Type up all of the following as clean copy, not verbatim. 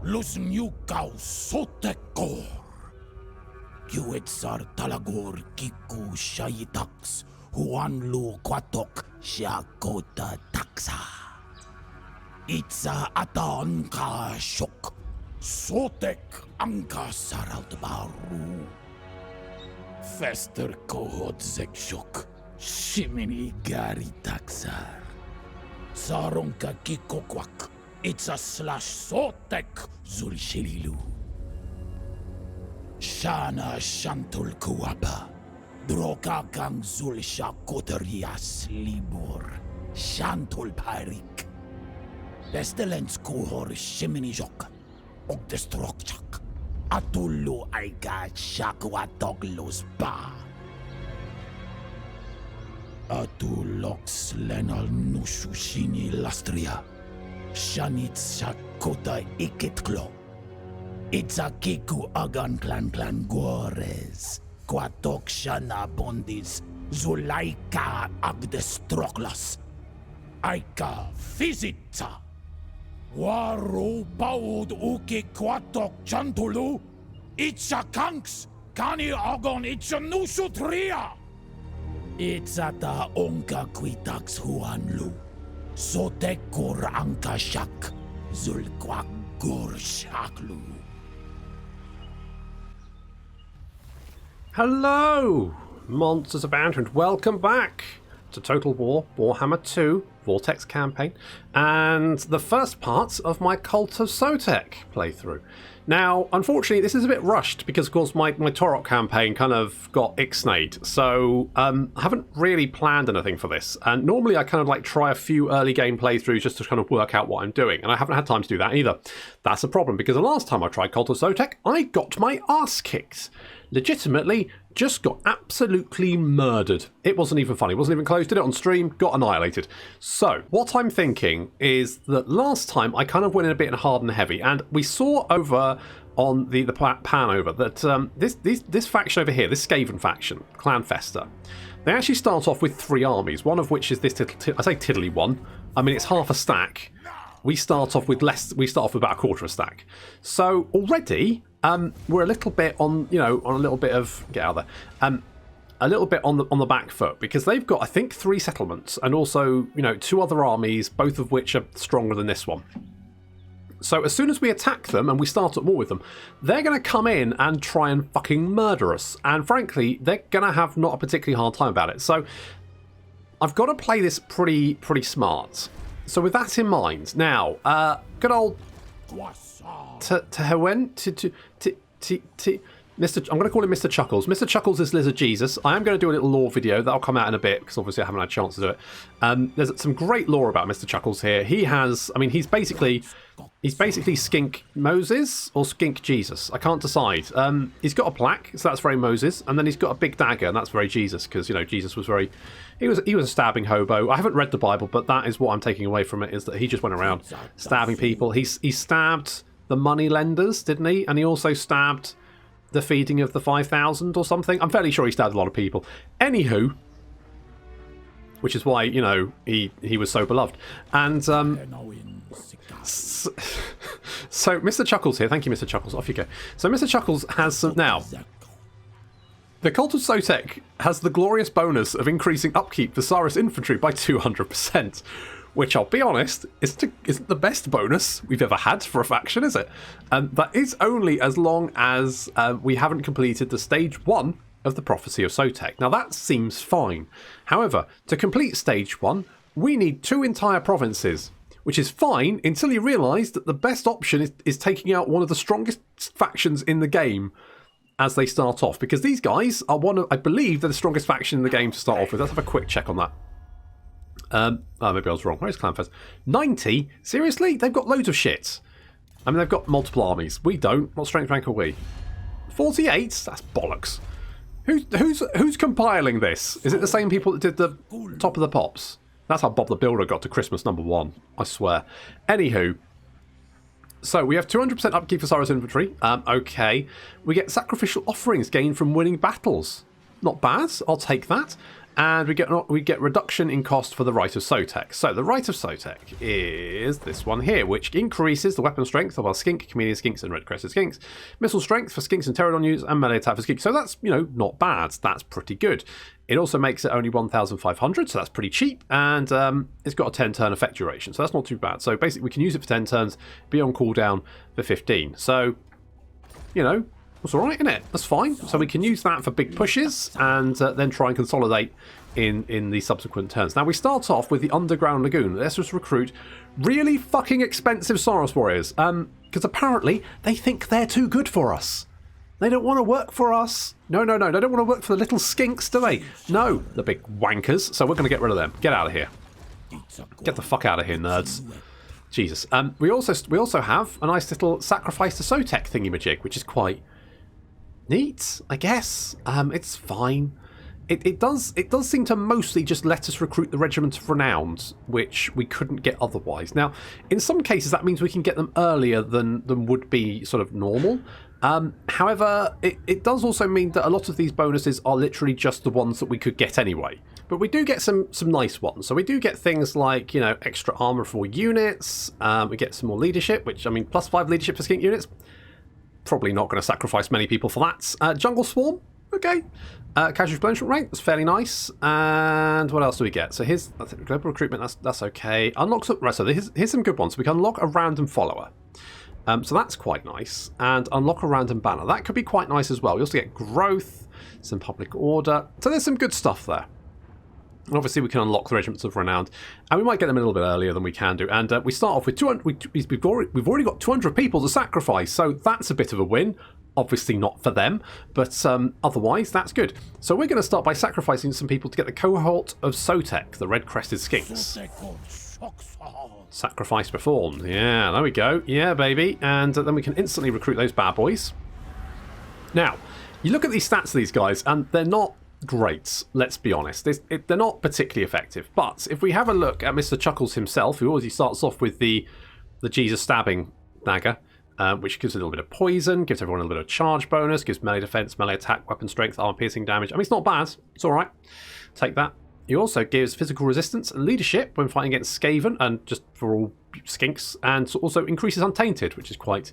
Lusnyukau Sotekor. Kiwetsar talagor kiku shayitax. Huanlu kwatok shakota taxa. Itza atanka shok. Sotek anka saralt baru. Fester kohot zekshok. Shimini gari taxar. Saronka kikokwak. It's a slash Sotek zulshililu. Shana shantul kuapa. Drokakang zulsha koterias libor. Shantul parik. Pestilence kuhor shiminijok. Ogdestrokchak. Atulu aiga shakwatoglos ba. Atulox lenal nushushini lastria. Shanitz shakota ikitklo. Itza kiku agan clan gores. Kwatok shana bondis. Zulaika agdestroklas. Aika fizitza. Waru baud uki kwatok chantulu. Itza kanks. Kani agon itza nusutria. Itzata onka kwitax huanlu. Sotekor anka shak. Zulkwak gur shaklu. Hello, MonstersAbound, and welcome back to Total War Warhammer 2 Vortex campaign and the first part of my Cult of Sotek playthrough. Now, unfortunately, this is a bit rushed because, of course, my Taurox campaign kind of got ixnayed, so I haven't really planned anything for this. And normally I kind of like try a few early game playthroughs just to kind of work out what I'm doing, and I haven't had time to do that either. That's a problem because the last time I tried Cult of Sotek, I got my ass kicked. Legitimately, just got absolutely murdered. It wasn't even funny. It wasn't even close. Did it on stream, got annihilated. So, what I'm thinking is that last time I kind of went in a bit hard and heavy, and we saw over on the pan over that this faction over here, this Skaven faction, Clan Fester, they actually start off with 3 armies, one of which is this, I say tiddly one. I mean, it's half a stack. We start off with less. We start off with about a quarter of a stack. So already, we're a little bit on, on a little bit of get out of there, a little bit on the back foot because they've got, I think, 3 settlements and also, 2 other armies, both of which are stronger than this one. So as soon as we attack them and we start at war with them, they're going to come in and try and fucking murder us. And frankly, they're going to have not a particularly hard time about it. So I've got to play this pretty smart. So with that in mind, now, good old Tehenhauin, Mr. I'm going to call him Mr. Chuckles. Mr. Chuckles is Lizard Jesus. I am going to do a little lore video that'll come out in a bit because obviously I haven't had a chance to do it. There's some great lore about Mr. Chuckles here. He has, I mean, he's basically Skink Moses or Skink Jesus. I can't decide. He's got a plaque, so that's very Moses, and then he's got a big dagger, and that's very Jesus because Jesus was very. He was a stabbing hobo. I haven't read the Bible, but that is what I'm taking away from it, is that he just went around stabbing people. He stabbed the money lenders, didn't he? And he also stabbed the feeding of the 5,000 or something. I'm fairly sure he stabbed a lot of people. Anywho, which is why, he was so beloved. And so Mr. Chuckles here. Thank you, Mr. Chuckles. Off you go. So Mr. Chuckles has some now. The Cult of Sotek has the glorious bonus of increasing upkeep for Saurus infantry by 200%, which I'll be honest, isn't the best bonus we've ever had for a faction, is it? That is only as long as we haven't completed the stage 1 of the Prophecy of Sotek. Now that seems fine. However, to complete stage 1, we need 2 entire provinces, which is fine until you realise that the best option is taking out one of the strongest factions in the game as they start off, because these guys are I believe they're the strongest faction in the game to start off with. Let's have a quick check on that. Maybe I was wrong. Where's Clanfest? 90? Seriously? They've got loads of shit. I mean, they've got multiple armies. We don't. What strength rank are we? 48? That's bollocks. Who's compiling this? Is it the same people that did the Top of the Pops? That's how Bob the Builder got to Christmas #1. I swear. Anywho. So we have 200% upkeep for Saurus infantry. Okay. We get sacrificial offerings gained from winning battles. Not bad. I'll take that. And we get reduction in cost for the Rite of Sotek. So the Rite of Sotek is this one here, which increases the weapon strength of our skink, chameleon skinks, and red crested skinks, missile strength for skinks and pterodon units, and melee attack for skinks. So that's, not bad. That's pretty good. It also makes it only 1,500, so that's pretty cheap, and it's got a 10-turn effect duration, so that's not too bad. So basically, we can use it for 10 turns, be on cooldown for 15. So, that's all right, isn't it? That's fine. So we can use that for big pushes and then try and consolidate in the subsequent turns. Now, we start off with the Underground Lagoon. Let's just recruit really fucking expensive Saurus warriors. Because apparently they think they're too good for us. They don't want to work for us. No. They don't want to work for the little skinks, do they? No, the big wankers. So we're going to get rid of them. Get out of here. Get the fuck out of here, nerds. Jesus. We also have a nice little sacrifice to Sotek thingy-majig, which is quite neat, I guess. It's fine. It does seem to mostly just let us recruit the Regiment of Renowned, which we couldn't get otherwise. Now, in some cases, that means we can get them earlier than would be sort of normal. However, it does also mean that a lot of these bonuses are literally just the ones that we could get anyway. But we do get some nice ones. So we do get things like, extra armor for units. We get some more leadership, which, +5 leadership for skink units. Probably not going to sacrifice many people for that. Jungle Swarm, okay. Casual replenishment rate, that's fairly nice. And what else do we get? So here's global recruitment, that's okay. So here's some good ones. We can unlock a random follower. So that's quite nice. And unlock a random banner. That could be quite nice as well. We also get growth, some public order. So there's some good stuff there. And obviously we can unlock the Regiments of Renowned, and we might get them a little bit earlier than we can do. And we start off with 200. We've already got 200 people to sacrifice, so that's a bit of a win. Obviously not for them, but otherwise that's good. So we're going to start by sacrificing some people to get the cohort of Sotek, the red crested skinks. Sacrifice performed. Yeah, there we go. Yeah, baby. And then we can instantly recruit those bad boys. Now, you look at these stats of these guys, and they're not great, let's be honest. They're not particularly effective. But if we have a look at Mr. Chuckles himself, who already starts off with the Jesus stabbing dagger, which gives a little bit of poison, gives everyone a little bit of charge bonus, gives melee defense, melee attack, weapon strength, armor piercing damage. It's not bad. It's all right. Take that. He also gives physical resistance and leadership when fighting against Skaven and just for all skinks, and also increases Untainted, which is quite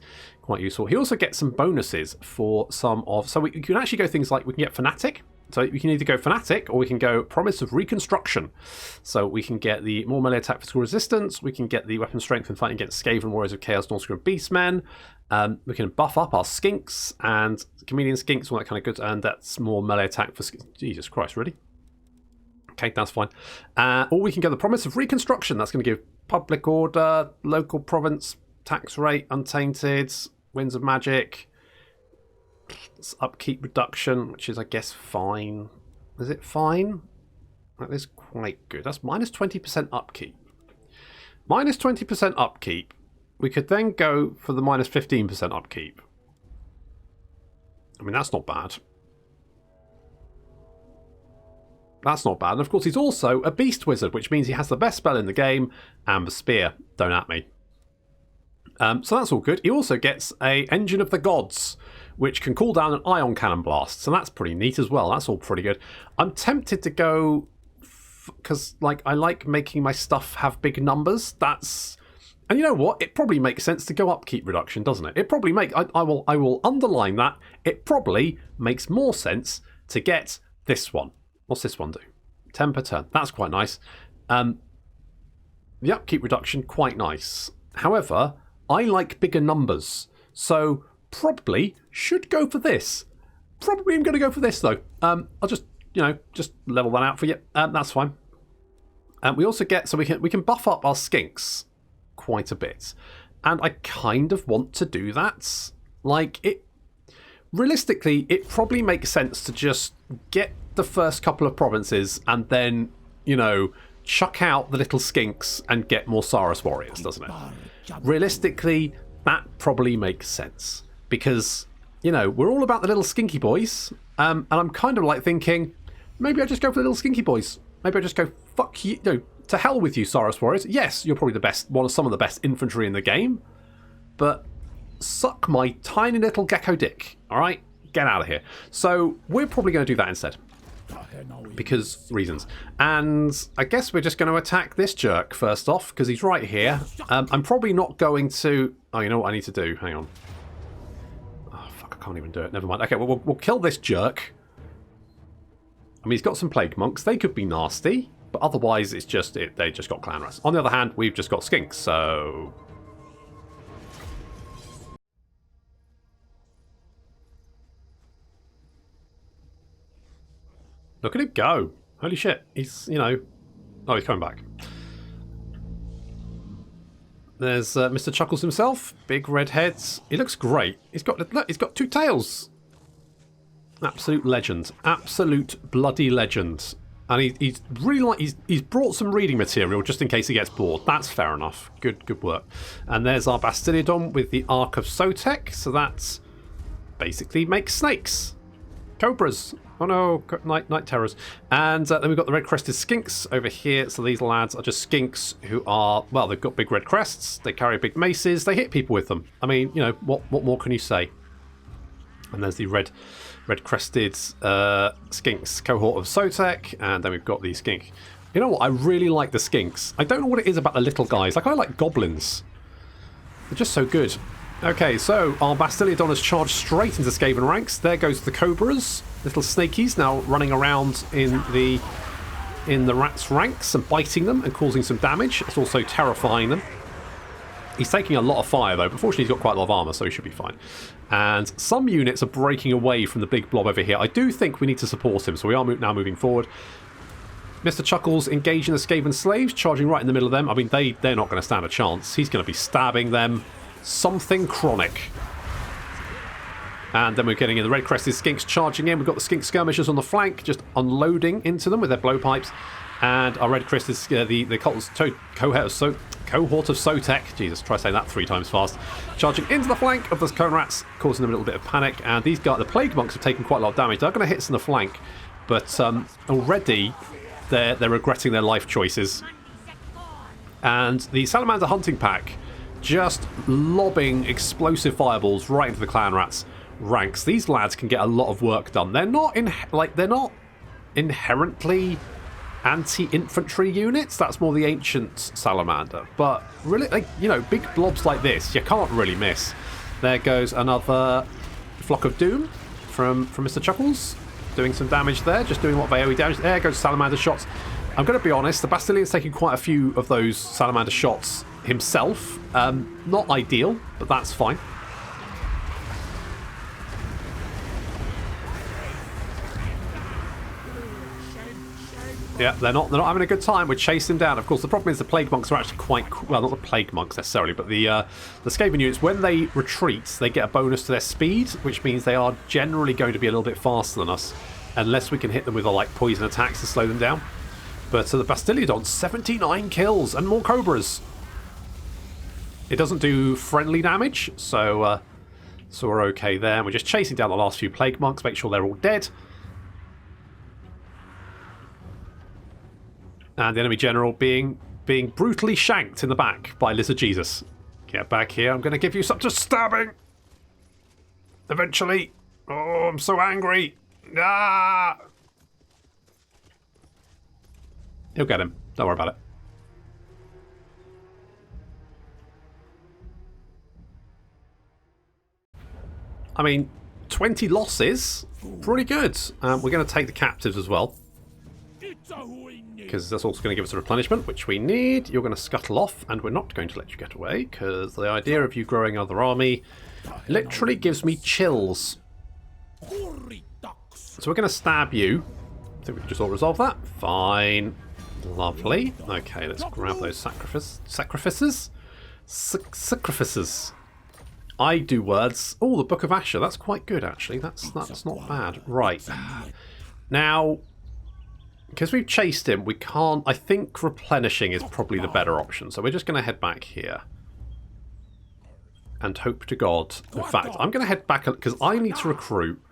useful. He also gets some bonuses for some of... So we can actually go things like we can get Fanatic. So we can either go Fanatic or we can go Promise of Reconstruction. So we can get the more melee attack physical resistance. We can get the weapon strength when fighting against Skaven, Warriors of Chaos, Northern Beastmen. We can buff up our skinks and chameleon skinks, all that kind of good. And that's more melee attack for skinks. Jesus Christ, really? Okay, that's fine. Or we can get the Promise of Reconstruction. That's going to give public order, local province, tax rate, Untainted, Winds of Magic. It's upkeep reduction, which is, I guess, fine. Is it fine? That is quite good. That's minus 20% upkeep. Minus 20% upkeep. We could then go for the minus 15% upkeep. That's not bad. That's not bad. And of course, he's also a beast wizard, which means he has the best spell in the game, and the spear. Don't at me. So that's all good. He also gets a Engine of the Gods, which can cool down an ion cannon blast. So that's pretty neat as well. That's all pretty good. I'm tempted to go because I like making my stuff have big numbers. And you know what? It probably makes sense to go upkeep reduction, doesn't it? It probably I will underline that. It probably makes more sense to get this one. What's this one do? 10 per turn. That's quite nice. The upkeep reduction, quite nice. However, I like bigger numbers. So probably should go for this. Probably I'm going to go for this though. I'll just level that out for you. That's fine. We also get, so we can buff up our skinks quite a bit. And I kind of want to do that. Realistically, it probably makes sense to just get the first couple of provinces and then, chuck out the little skinks and get more Saurus warriors, doesn't it? Realistically, that probably makes sense. Because, we're all about the little skinky boys. And I'm kind of thinking, maybe I just go for the little skinky boys. Maybe I just go, fuck you, to hell with you, Saurus warriors. Yes, you're probably some of the best infantry in the game. But suck my tiny little gecko dick. All right? Get out of here. So we're probably going to do that instead. Because reasons. And I guess we're just going to attack this jerk first off, because he's right here. I'm probably not going to... Oh, you know what I need to do? Hang on. Oh, fuck, I can't even do it. Never mind. Okay, well, we'll kill this jerk. I mean, he's got some plague monks. They could be nasty, but otherwise it's just... they just got clan rats. On the other hand, we've just got skinks, so... Look at him go. Holy shit. He's, you know... Oh, he's coming back. There's Mr. Chuckles himself. Big red heads. He looks great. Look, he's got 2 tails. Absolute legend. Absolute bloody legend. And he's really he's brought some reading material just in case he gets bored. That's fair enough. Good work. And there's our Bastiliodon with the Ark of Sotek. So that's basically makes snakes. Cobras. Oh no, night terrors. And then we've got the red crested skinks over here. So these lads are just skinks who are, well, they've got big red crests. They carry big maces. They hit people with them. I mean, you know, what more can you say? And there's the red crested skinks cohort of Sotek. And then we've got the skink. You know what? I really like the skinks. I don't know what it is about the little guys. Like, I like goblins. They're just so good. Okay, so our Bastiliodon has charged straight into Skaven ranks. There goes the Cobras, little snakies now running around in the rats' ranks and biting them and causing some damage. It's also terrifying them. He's taking a lot of fire though, but fortunately he's got quite a lot of armour, so he should be fine. And some units are breaking away from the big blob over here. I do think we need to support him, so we are now moving forward. Mr. Chuckles engaging the Skaven slaves, charging right in the middle of them. I mean, they're not going to stand a chance. He's going to be stabbing them. Something chronic. And then we're getting in the red crested skinks charging in. We've got the skink skirmishers on the flank, just unloading into them with their blowpipes. And our red crested, the cohort of Sotek, Jesus, try saying that 3 times fast, charging into the flank of the cone rats, causing them a little bit of panic. And these guys, the plague monks, have taken quite a lot of damage. They're going to hit us in the flank, but already they're regretting their life choices. And the salamander hunting pack just lobbing explosive fireballs right into the clan rats ranks. These lads can get a lot of work done. They're not inherently anti-infantry units. That's more the ancient salamander. But really, like, you know, big blobs like this, you can't really miss. There goes another flock of doom from Mr. Chuckles, doing some damage there, just doing what they AoE damage. There goes salamander shots. I'm going to be honest, the Bastilion's taking quite a few of those salamander shots himself. Not ideal, but that's fine. Yeah, they're not having a good time. We're chasing down. Of course, the problem is the plague monks are actually quite well, not the plague monks necessarily, but the Skaven units, when they retreat, they get a bonus to their speed, which means they are generally going to be a little bit faster than us, unless we can hit them with like poison attacks to slow them down. But the Bastiliodon, 79 kills and more Cobras. It doesn't do friendly damage, so we're okay there. We're just chasing down the last few plague monks, make sure they're all dead. And the enemy general being brutally shanked in the back by Lizard Jesus. Get back here, I'm going to give you such a stabbing. Eventually. Oh, I'm so angry. Ah! He'll get him. Don't worry about it. I mean, 20 losses. Pretty good. We're going to take the captives as well, because that's also going to give us a replenishment, which we need. You're going to scuttle off, and we're not going to let you get away, because the idea of you growing another army literally gives me chills. So we're going to stab you. I think we can just all resolve that. Fine. Lovely. Okay, let's grab those sacrifices. Sacrifices. I do words. Oh, the Book of Asher. That's quite good, actually. That's not bad. Right. Now, because we've chased him, we can't... I think replenishing is probably the better option. So we're just going to head back here. And hope to God. In fact, I'm going to head back because I need to recruit.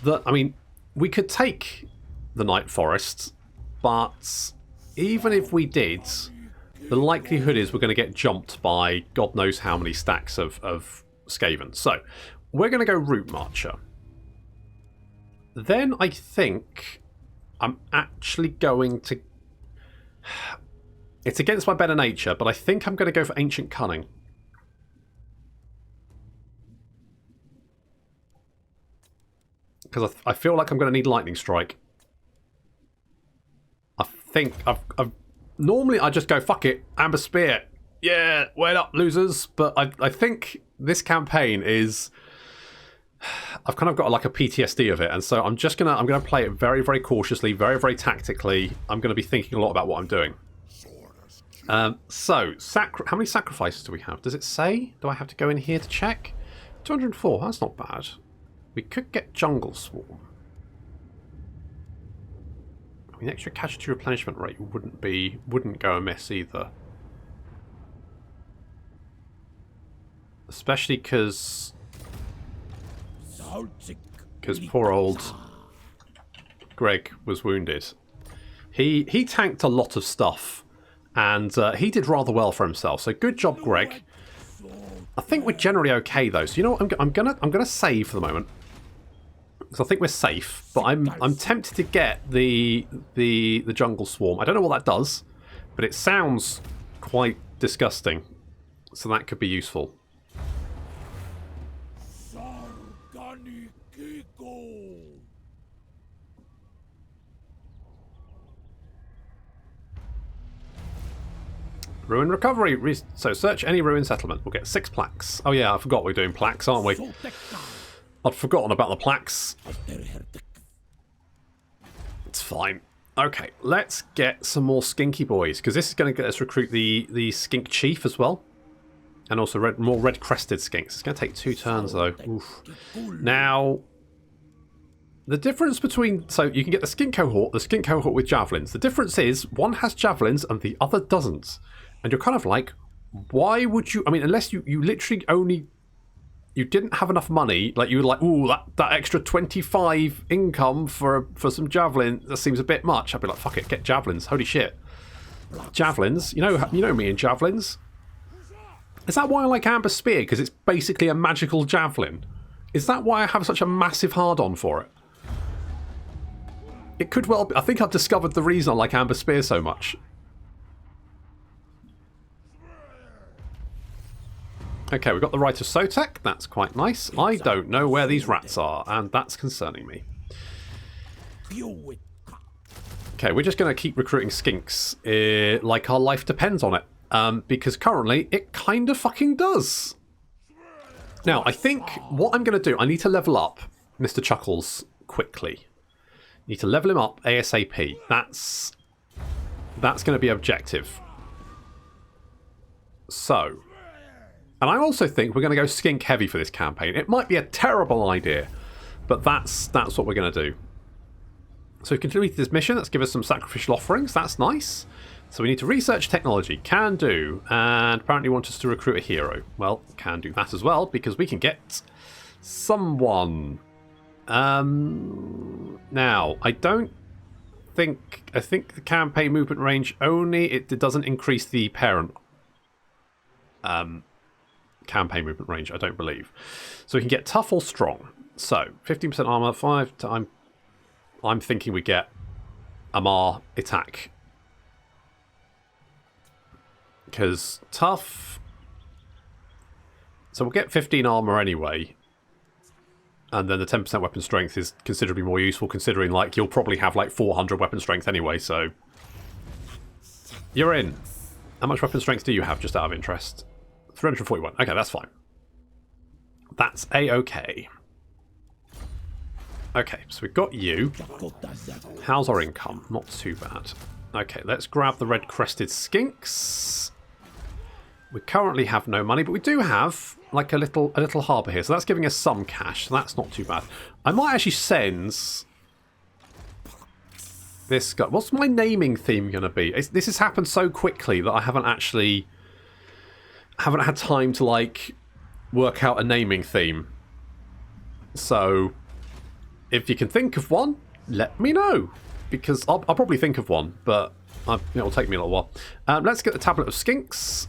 I mean, we could take the Night Forest, but even if we did, the likelihood is we're going to get jumped by God knows how many stacks of Skaven. So we're going to go Route Marcher. Then I think I'm actually going to... It's against my better nature, but I think I'm going to go for Ancient Cunning. Because I feel like I'm going to need Lightning Strike. I think I've normally I just go, fuck it, Amber Spear. Yeah, wait up, losers. But I think this campaign is... I've kind of got like a PTSD of it, and so I'm gonna play it very, very cautiously, very, very tactically. I'm going to be thinking a lot about what I'm doing. So, how many sacrifices do we have? Does it say? Do I have to go in here to check? 204, that's not bad. We could get Jungle Swarm. I mean, extra casualty replenishment rate wouldn't go amiss either. Especially because poor old Greg was wounded. He tanked a lot of stuff, and he did rather well for himself. So good job, Greg. I think we're generally okay though. So you know what? I'm gonna save for the moment, because I think we're safe. But I'm tempted to get the Jungle Swarm. I don't know what that does, but it sounds quite disgusting. So that could be useful. Ruin recovery. So search any ruin settlement. We'll get 6 plaques. Oh yeah, I forgot we're doing plaques, aren't we? I'd forgotten about the plaques. It's fine. Okay, let's get some more skinky boys, because this is going to get us recruit the skink chief as well. And also more red crested skinks. It's going to take 2 turns though. Oof. Now, the difference between... So you can get the skink cohort with javelins. The difference is one has javelins and the other doesn't. And you're kind of like, why would you... I mean, unless you literally only... You didn't have enough money. Like, you were like, ooh, that extra 25 income for some javelin, that seems a bit much. I'd be like, fuck it, get javelins. Holy shit. Javelins. You know me and javelins. Is that why I like Amber Spear? Because it's basically a magical javelin. Is that why I have such a massive hard-on for it? It could well be. I think I've discovered the reason I like Amber Spear so much. Okay, we've got the Rite of Sotek. That's quite nice. I don't know where these rats are, and that's concerning me. Okay, we're just going to keep recruiting skinks like our life depends on it. Because currently, it kind of fucking does. Now, I think what I'm going to do, I need to level up Mr. Chuckles quickly. Need to level him up ASAP. That's going to be objective. So... And I also think we're going to go skink heavy for this campaign. It might be a terrible idea, but that's what we're going to do. So we've completed this mission. Let's give us some sacrificial offerings. That's nice. So we need to research technology. Can do. And apparently want us to recruit a hero. Well, can do that as well, because we can get someone. Now, I think the campaign movement range only... It doesn't increase the parent... campaign movement range, I don't believe. So we can get tough or strong. So 15% armor, 5. I'm thinking we get Amar attack, because tough. So we'll get 15 armor anyway, and then the 10% weapon strength is considerably more useful, considering like you'll probably have like 400 weapon strength anyway. So you're in. How much weapon strength do you have, just out of interest? 341. Okay, that's fine. That's a-okay. Okay, so we've got you. How's our income? Not too bad. Okay, let's grab the red crested skinks. We currently have no money, but we do have like a little harbour here, so that's giving us some cash. So that's not too bad. I might actually send this guy. What's my naming theme going to be? This has happened so quickly that I haven't had time to like work out a naming theme. So if you can think of one, let me know, because I'll probably think of one, but it'll take me a little while. Let's get the Tablet of Skinks.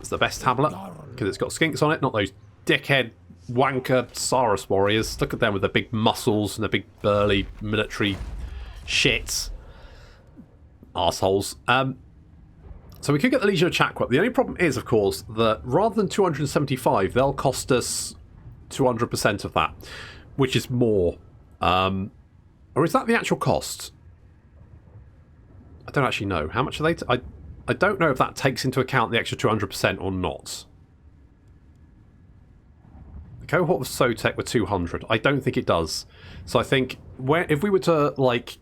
It's the best tablet because it's got skinks on it, not those dickhead wanker Saurus warriors. Look at them with their big muscles and their big burly military Shit. Arseholes. So we could get the Legion of Chakra. The only problem is, of course, that rather than 275, they'll cost us 200% of that, which is more. Or is that the actual cost? I don't actually know. How much are they? I don't know if that takes into account the extra 200% or not. The cohort of Sotek were 200. I don't think it does. So I think if we were to, like,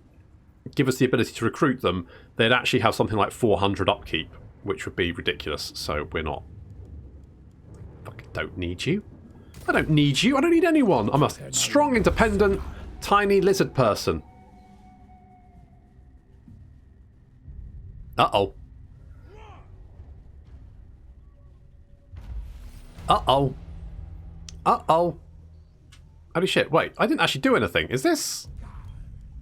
give us the ability to recruit them, they'd actually have something like 400 upkeep, which would be ridiculous. So we're not. Fucking don't need you. I don't need you. I don't need anyone. I'm a strong, independent, tiny lizard person. Uh-oh. Uh-oh. Uh-oh. Holy shit. Wait, I didn't actually do anything. Is this...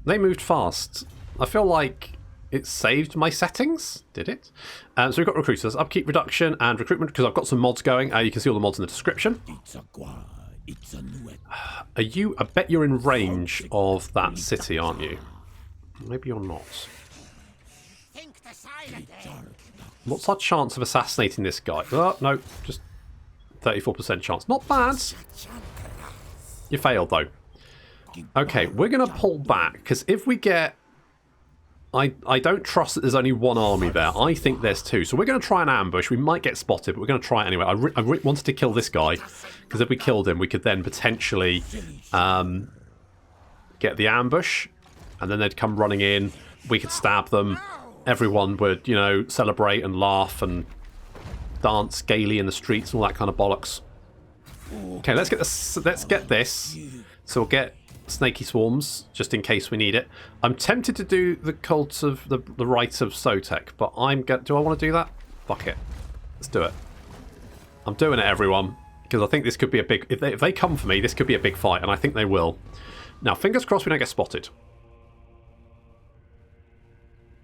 They moved fast. I feel like it saved my settings. Did it? So we've got recruiters, upkeep reduction, and recruitment, because I've got some mods going. You can see all the mods in the description. Are you... I bet you're in range of that city, aren't you? Maybe you're not. What's our chance of assassinating this guy? Oh, no, just 34% chance. Not bad. You failed, though. Okay, we're going to pull back, because if we get... I don't trust that there's only one army there. I think there's two. So we're going to try an ambush. We might get spotted, but we're going to try it anyway. I wanted to kill this guy, because if we killed him, we could then potentially get the ambush, and then they'd come running in. We could stab them. Everyone would, you know, celebrate and laugh and dance gaily in the streets and all that kind of bollocks. Okay, let's get this. Let's get this. So we'll get snaky swarms just in case we need it. I'm tempted to do the cult of the rites of Sotek, but do I want to do that? Fuck it. Let's do it. I'm doing it, everyone, because I think this could be a big. If they come for me, this could be a big fight, and I think they will. Now, fingers crossed we don't get spotted.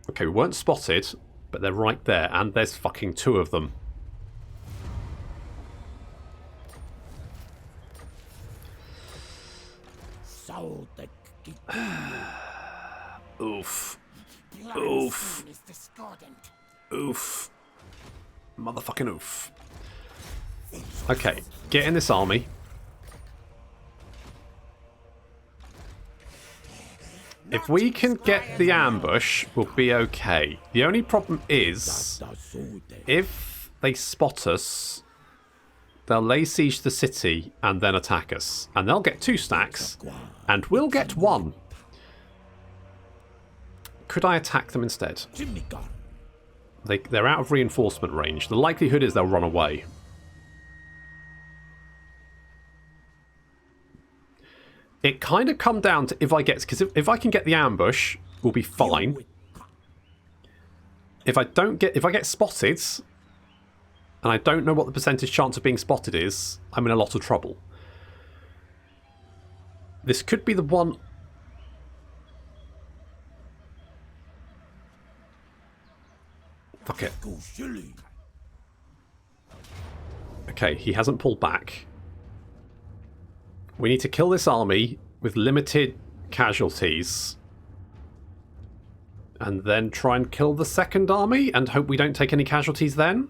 Okay, we weren't spotted, but they're right there, and there's fucking two of them. Oof. Oof. Oof. Motherfucking oof. Okay, get in this army. If we can get the ambush, we'll be okay. The only problem is, if they spot us, they'll lay siege to the city and then attack us. And they'll get 2 stacks, and we'll get 1. Could I attack them instead? They're out of reinforcement range. The likelihood is they'll run away. It kind of come down to if I get... Because if I can get the ambush, we'll be fine. If I get spotted, and I don't know what the percentage chance of being spotted is, I'm in a lot of trouble. This could be the one... Fuck it. Okay, he hasn't pulled back. We need to kill this army with limited casualties. And then try and kill the second army and hope we don't take any casualties then?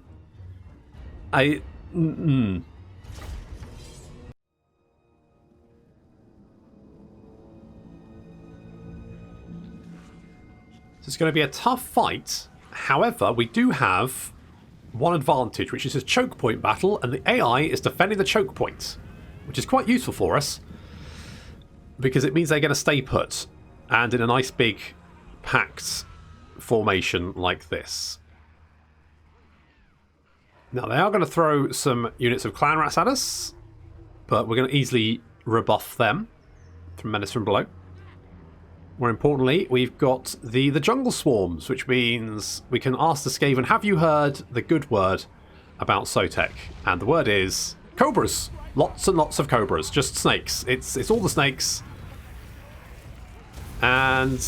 So it's going to be a tough fight. However, we do have one advantage, which is a choke point battle, and the AI is defending the choke point, which is quite useful for us because it means they're going to stay put and in a nice big packed formation like this. Now, they are going to throw some units of clan rats at us, but we're going to easily rebuff them from menace from below. More importantly, we've got the jungle swarms, which means we can ask the Skaven, have you heard the good word about Sotek? And the word is cobras. Lots and lots of cobras. Just snakes. It's all the snakes. And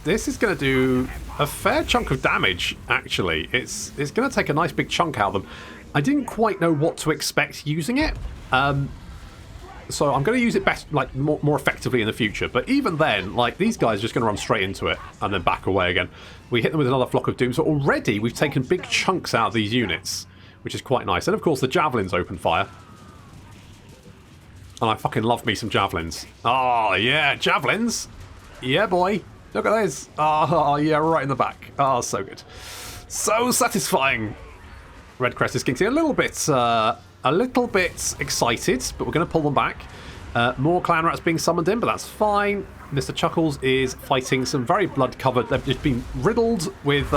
this is going to do a fair chunk of damage, actually. It's going to take a nice big chunk out of them. I didn't quite know what to expect using it. So I'm going to use it best, like more effectively in the future. But even then, like these guys are just going to run straight into it and then back away again. We hit them with another flock of doom. So already we've taken big chunks out of these units, which is quite nice. And of course the javelins open fire. And I fucking love me some javelins. Oh yeah, javelins. Yeah, boy. Look at this. Oh yeah, right in the back. Oh, so good. So satisfying. Red Crested Skinks a little bit excited, but we're going to pull them back. More clan rats being summoned in, but that's fine. Mr. Chuckles is fighting some very blood-covered. They've just been riddled with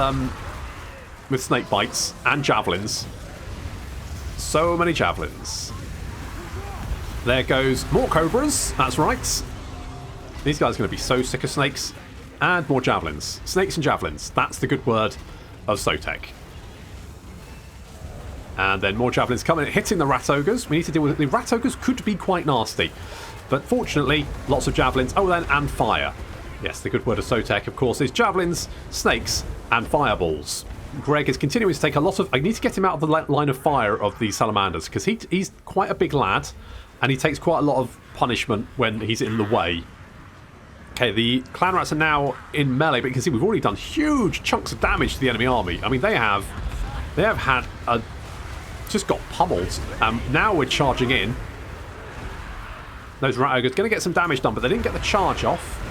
snake bites and javelins. So many javelins. There goes more cobras. That's right. These guys are going to be so sick of snakes. And more javelins. Snakes and javelins. That's the good word of Sotek. And then more javelins coming, hitting the rat ogres. We need to deal with it. The rat ogres could be quite nasty. But fortunately, lots of javelins. Oh, then, and fire. Yes, the good word of Sotek, of course, is javelins, snakes, and fireballs. Greg is continuing to take a lot of... I need to get him out of the line of fire of these salamanders, because he's quite a big lad, and he takes quite a lot of punishment when he's in the way. Okay, the clan rats are now in melee, but you can see we've already done huge chunks of damage to the enemy army. I mean, they have had a... just got pummeled. Now we're charging in. Those rat ogres going to get some damage done, but they didn't get the charge off.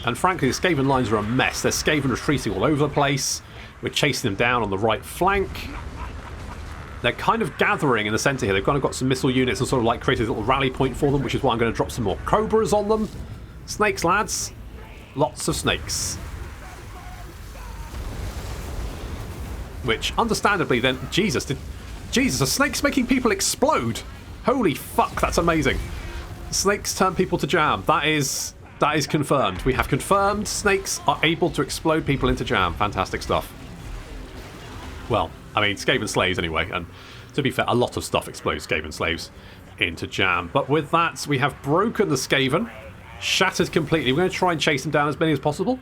And frankly, the Skaven lines are a mess. They're Skaven retreating all over the place. We're chasing them down on the right flank. They're kind of gathering in the centre here. They've kind of got some missile units and sort of like created a little rally point for them, which is why I'm going to drop some more cobras on them. Snakes, lads. Lots of snakes. Which, understandably, then... Jesus, are snakes making people explode? Holy fuck, that's amazing. Snakes turn people to jam. That is confirmed. We have confirmed snakes are able to explode people into jam. Fantastic stuff. Well, I mean, Skaven slaves anyway, and to be fair, a lot of stuff explodes Skaven slaves into jam. But with that, we have broken the Skaven, shattered completely. We're going to try and chase them down as many as possible,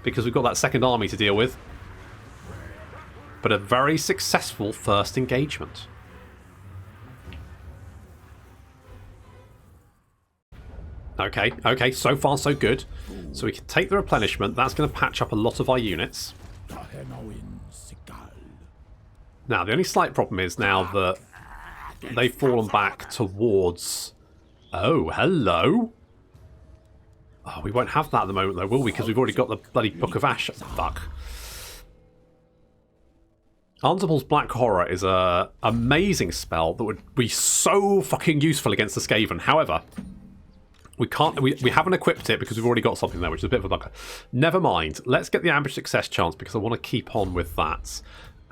because we've got that second army to deal with. But a very successful first engagement. Okay, so far so good. So we can take the replenishment. That's going to patch up a lot of our units. Now, the only slight problem is now that they've fallen back towards... Oh, hello. Oh, we won't have that at the moment, though, will we? Because we've already got the bloody Book of Ash. Fuck. Arnsable's Black Horror is a amazing spell that would be so fucking useful against the Skaven. However, we can't. We haven't equipped it because we've already got something there, which is a bit of a bugger. Never mind. Let's get the ambush success chance because I want to keep on with that.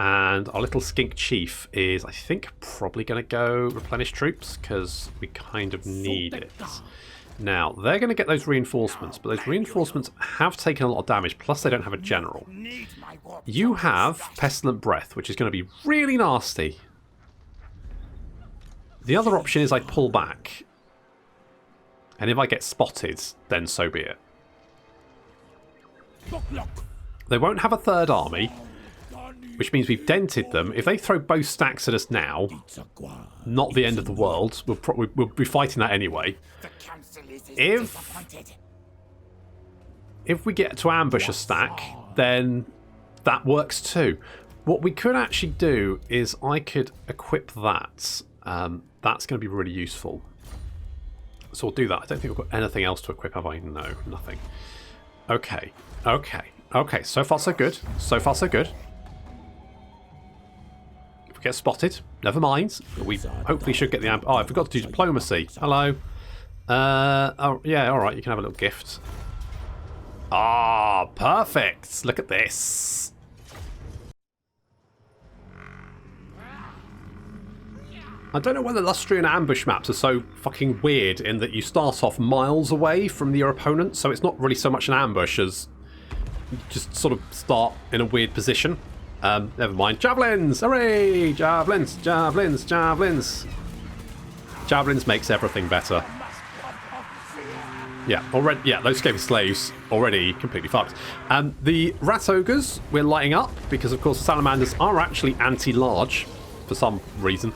And our little skink chief is, I think, probably going to go replenish troops because we kind of need it. Now, they're going to get those reinforcements, but those reinforcements have taken a lot of damage, plus they don't have a general. You have Pestilent Breath, which is going to be really nasty. The other option is I pull back. And if I get spotted, then so be it. They won't have a third army, which means we've dented them. If they throw both stacks at us now, not the end of the world. We'll be fighting that anyway. If we get to ambush a stack, then that works too. What we could actually do is I could equip that. That's going to be really useful. So we'll do that. I don't think we've got anything else to equip, have I? No, nothing. Okay. So far, so good. So far, so good. If we get spotted, never mind. We hopefully should get the amp. Oh, I forgot to do diplomacy. Hello. Oh, yeah, alright, you can have a little gift. Ah, perfect. Look at this. I don't know why the Lustrian ambush maps are so fucking weird in that you start off miles away from your opponent, so it's not really so much an ambush as you just sort of start in a weird position. Never mind. Javelins! Hooray! Javelins! Javelins! Javelins! Javelins makes everything better. Yeah, already. Yeah, those Skaven slaves already completely fucked. The rat ogres we're lighting up because, of course, the salamanders are actually anti-large for some reason.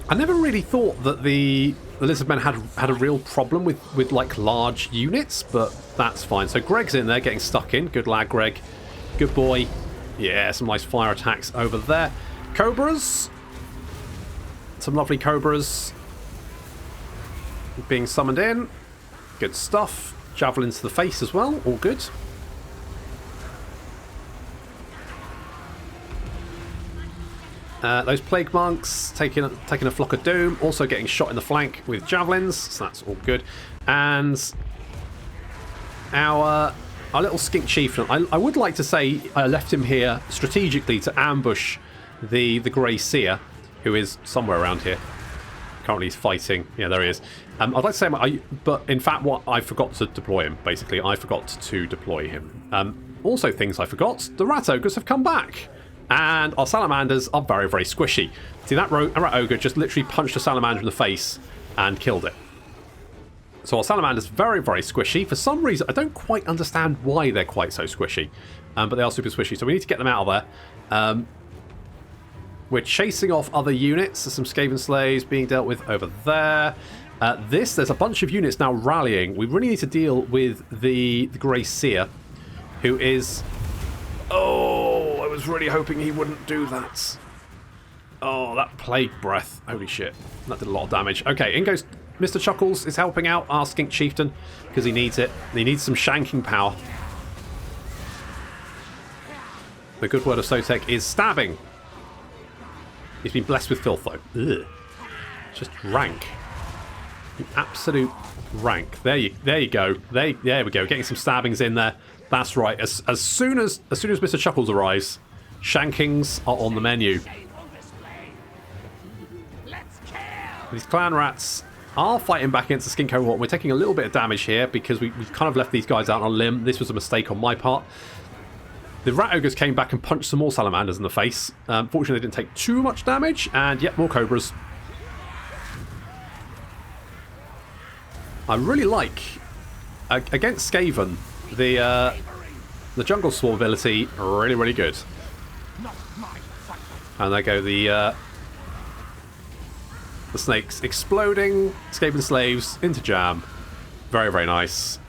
I never really thought that the lizardmen had a real problem with like large units, but that's fine. So Greg's in there getting stuck in. Good lad, Greg. Good boy. Yeah, some nice fire attacks over there. Cobras. Some lovely cobras being summoned in. Good stuff. Javelins to the face as well. All good. Those plague monks taking a flock of doom, also getting shot in the flank with javelins, so that's all good. And our little skink chieftain, I would like to say I left him here strategically to ambush the Grey Seer, who is somewhere around here. Currently he's fighting. Yeah, there he is. I'd like to say, but in fact, what I forgot to deploy him. Basically, I forgot to deploy him. Also, things I forgot: the rat ogres have come back. And our salamanders are very, very squishy. See, that rat ogre just literally punched a salamander in the face and killed it. So our salamander's very, very squishy. For some reason, I don't quite understand why they're quite so squishy. But they are super squishy, so we need to get them out of there. We're chasing off other units. There's some Skaven slaves being dealt with over there. There's a bunch of units now rallying. We really need to deal with the Grey Seer, who is... Oh, I was really hoping he wouldn't do that. Oh, that plague breath. Holy shit. That did a lot of damage. Okay, in goes Mr. Chuckles is helping out our skink chieftain because he needs it. He needs some shanking power. The good word of Sotek is stabbing. He's been blessed with filth, though. Ugh. Just rank. An absolute rank. There you go. There we go. Getting some stabbings in there. That's right. As soon as Mr. Chuckles arrives, shankings are on the menu. These clan rats are fighting back against the skin cohort. We're taking a little bit of damage here because we've kind of left these guys out on a limb. This was a mistake on my part. The rat ogres came back and punched some more salamanders in the face. Fortunately, they didn't take too much damage. And yet, more cobras. I really like, against Skaven, the jungle swarm ability, really, really good. And there go the snakes exploding, Skaven slaves into jam. Very, very nice.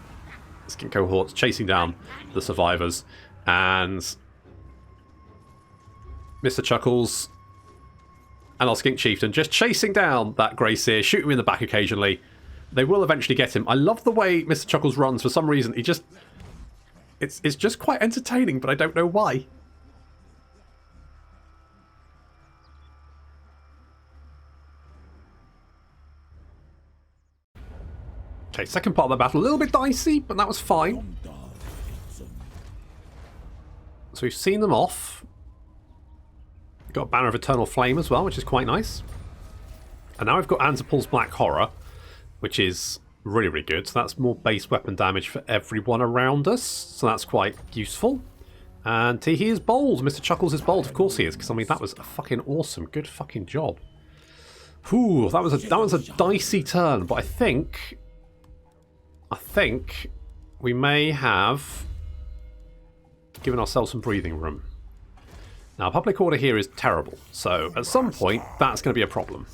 Skin cohorts chasing down the survivors. And Mr. Chuckles and our skink chieftain just chasing down that Grey Seer, shooting him in the back occasionally. They will eventually get him. I love the way Mr. Chuckles runs. For some reason, he just... It's just quite entertaining, but I don't know why. Okay, second part of the battle. A little bit dicey, but that was fine. So we've seen them off. We've got a Banner of Eternal Flame as well, which is quite nice. And now we've got Anzapul's Black Horror, which is really, really good. So that's more base weapon damage for everyone around us. So that's quite useful. And Tehe is bold. Mr. Chuckles is bold. Of course he is, because I mean that was a fucking awesome, good fucking job. Whew, that was a dicey turn, but I think we may have given ourselves some breathing room. Now, public order here is terrible, so at some point that's going to be a problem.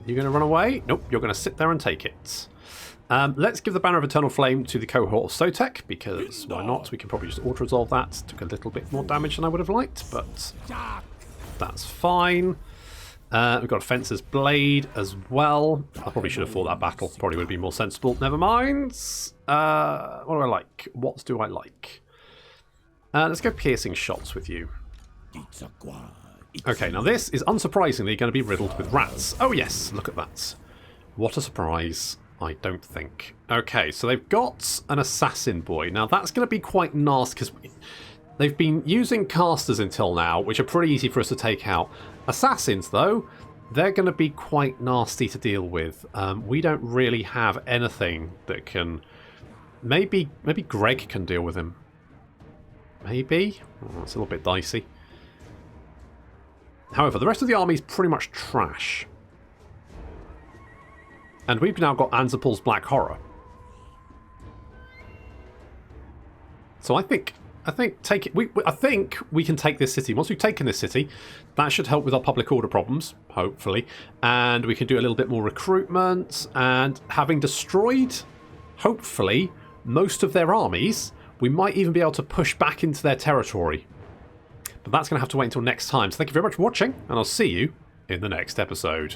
You're going to run away? Nope, you're going to sit there and take it. Let's give the Banner of Eternal Flame to the cohort of Sotek, because why not? We can probably just auto-resolve that. Took a little bit more damage than I would have liked, but that's fine. We've got a Fencer's Blade as well. I probably should have fought that battle. Probably would have been more sensible. Never mind. What do I like? What do I like? Let's go piercing shots with you. Okay, now this is unsurprisingly going to be riddled with rats. Oh yes, look at that. What a surprise. I don't think. Okay, so they've got an assassin boy. Now that's going to be quite nasty because they've been using casters until now, which are pretty easy for us to take out. Assassins, though, they're going to be quite nasty to deal with. We don't really have anything that can... Maybe Greg can deal with him. Maybe? Oh, that's a little bit dicey. However, the rest of the army is pretty much trash. And we've now got Anzapul's Black Horror. So I think I think I think we can take this city. Once we've taken this city, that should help with our public order problems, hopefully. And we can do a little bit more recruitment. And having destroyed, hopefully, most of their armies, we might even be able to push back into their territory. But that's going to have to wait until next time. So thank you very much for watching, and I'll see you in the next episode.